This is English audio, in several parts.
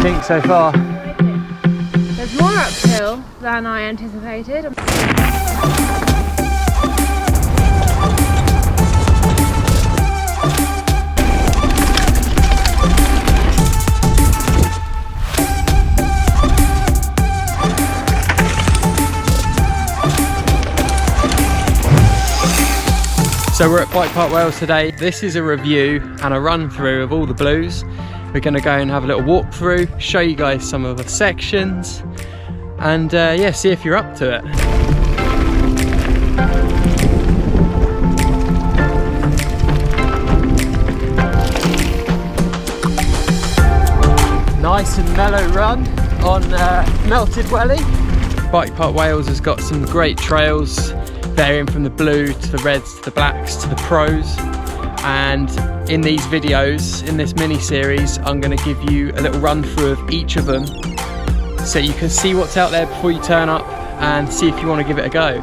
you think so far? There's more uphill than I anticipated. So we're at Bike Park Wales today. This is a review and a run through of all the blues. We're going to go and have a little walk through, show you guys some of the sections, and yeah, see if you're up to it. Nice and mellow run on Melted Welly. Bike Park Wales has got some great trails, varying from the blue to the reds to the blacks to the pros, and in these videos, in this mini series, I'm going to give you a little run through of each of them so you can see what's out there before you turn up and see if you want to give it a go.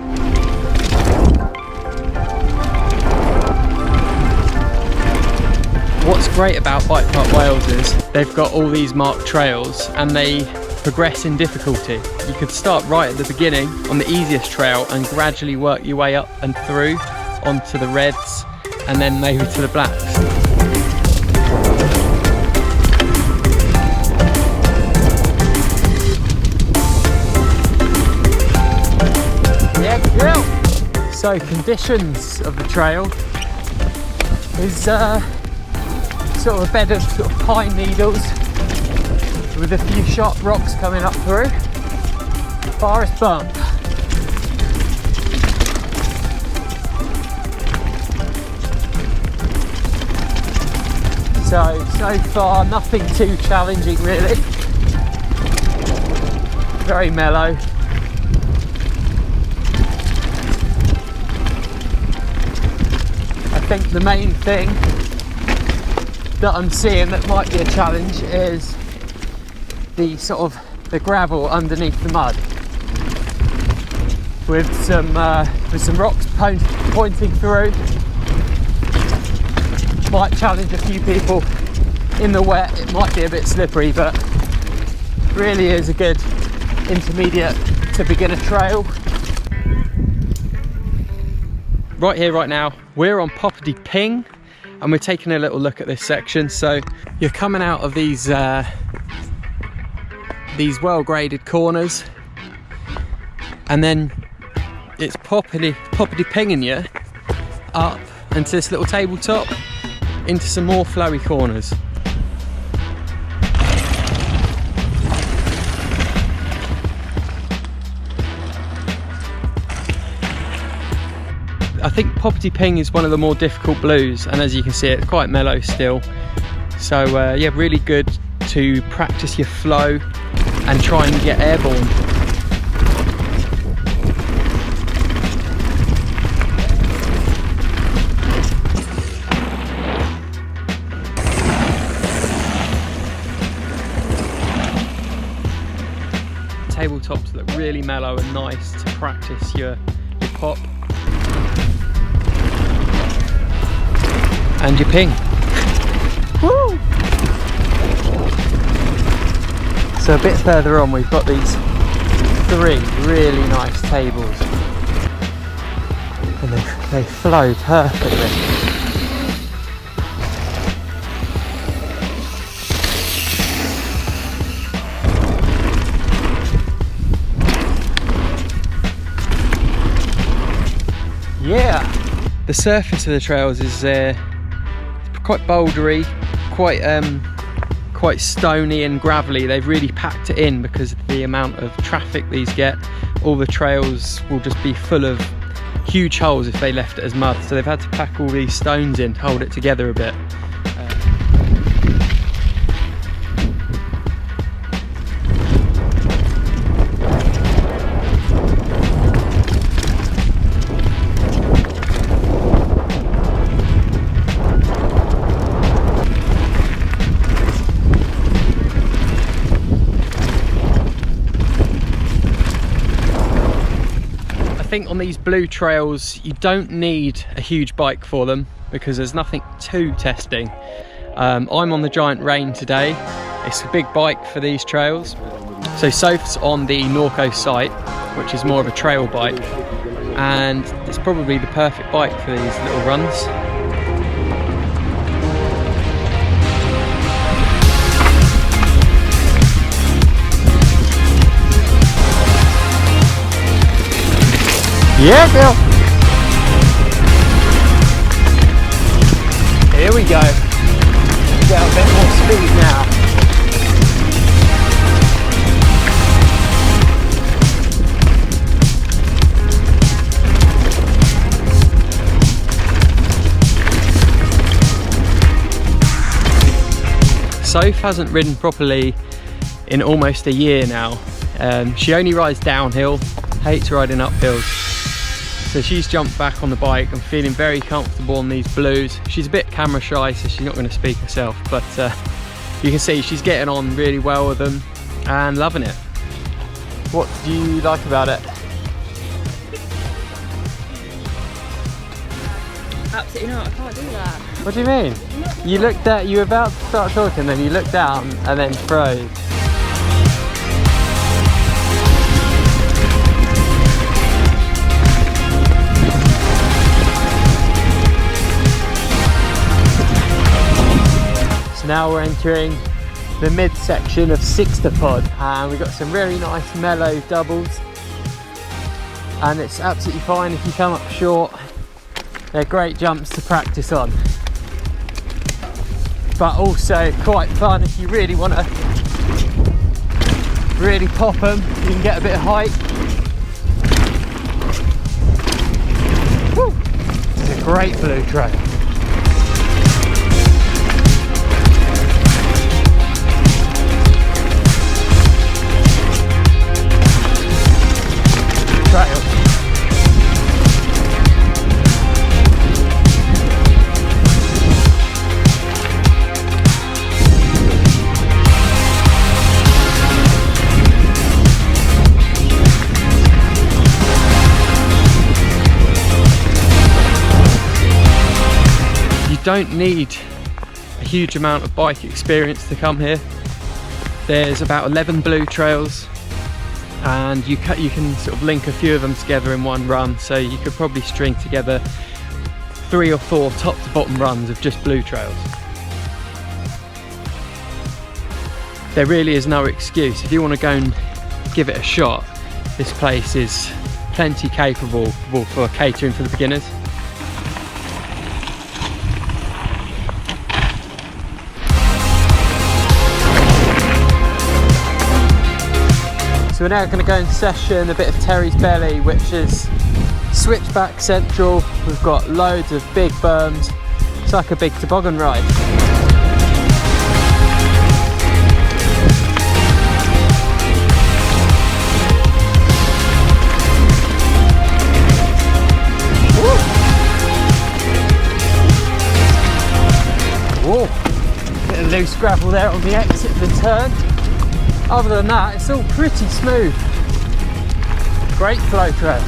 What's great about Bike Park Wales is they've got all these marked trails and they progress in difficulty. You could start right at the beginning on the easiest trail and gradually work your way up and through onto the reds and then maybe to the blacks. Yeah, cool. So conditions of the trail is sort of a bed of sort of pine needles with a few sharp rocks coming up through. Forest bump. So far nothing too challenging really. Very mellow. I think the main thing that I'm seeing that might be a challenge is the sort of the gravel underneath the mud, with some rocks pointing through. Might challenge a few people in the wet. It might be a bit slippery, but really is a good intermediate to beginner trail. Right here, right now, we're on Popty Ping, and we're taking a little look at this section. So you're coming out of these well-graded corners, and then it's Popty pinging you up into this little tabletop into some more flowy corners. I think Popty Ping is one of the more difficult blues, and as you can see, it's quite mellow still. So yeah, really good to practice your flow and try and get airborne. Tabletops look really mellow and nice to practice your pop and your ping. Woo! So a bit further on, we've got these three really nice tables, and they flow perfectly. Yeah, the surface of the trails is quite bouldery, quite stony and gravelly. They've really packed it in because of the amount of traffic these get. All the trails will just be full of huge holes if they left it as mud, so they've had to pack all these stones in to hold it together a bit. I think on these blue trails you don't need a huge bike for them because there's nothing too testing. I'm on the Giant Rain today. It's a big bike for these trails. So Soph's on the Norco site, which is more of a trail bike, and it's probably the perfect bike for these little runs. Yeah, girl. Here we go. Get a bit more speed now. Soph hasn't ridden properly in almost a year now. She only rides downhill, hates riding uphills. So she's jumped back on the bike and feeling very comfortable on these blues. She's a bit camera shy, so she's not going to speak herself, but you can see she's getting on really well with them and loving it. What do you like about it? Absolutely not, I can't do that. What do you mean? You were about to start talking, then you looked down and then froze. So now we're entering the mid-section of Sixtapod, and we've got some really nice mellow doubles, and it's absolutely fine if you come up short. They're great jumps to practice on, but also quite fun if you really want to really pop them. You can get a bit of height. Woo! It's a great blue trail. Don't need a huge amount of bike experience to come here. There's about 11 blue trails, and you can sort of link a few of them together in one run, so you could probably string together 3 or 4 top to bottom runs of just blue trails. There really is no excuse. If you want to go and give it a shot, this place is plenty capable for catering for the beginners. So we're now going to go and session a bit of Terry's Belly, which is switchback central. We've got loads of big berms. It's like a big toboggan ride. Whoa! Bit of loose gravel there on the exit of the turn. Other than that, it's all pretty smooth. Great flow trail.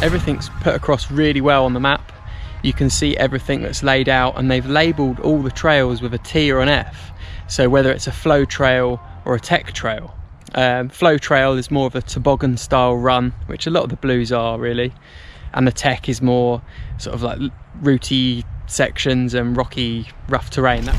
Everything's put across really well on the map. You can see everything that's laid out, and they've labelled all the trails with a T or an F. So whether it's a flow trail or a tech trail. Flow trail is more of a toboggan style run, which a lot of the blues are really. And the tech is more sort of like rooty sections and rocky, rough terrain.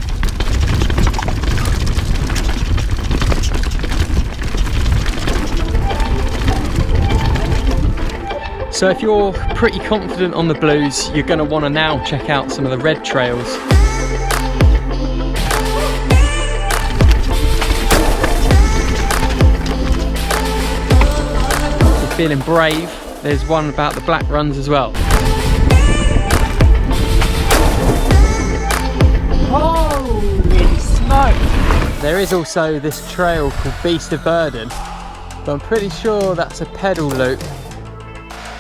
So if you're pretty confident on the blues, you're going to want to now check out some of the red trails. If you're feeling brave, there's one about the black runs as well. Holy smoke! There is also this trail called Beast of Burden, but I'm pretty sure that's a pedal loop.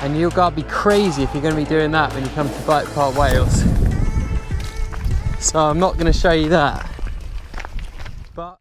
And you've got to be crazy if you're going to be doing that when you come to Bike Park Wales. So I'm not going to show you that. But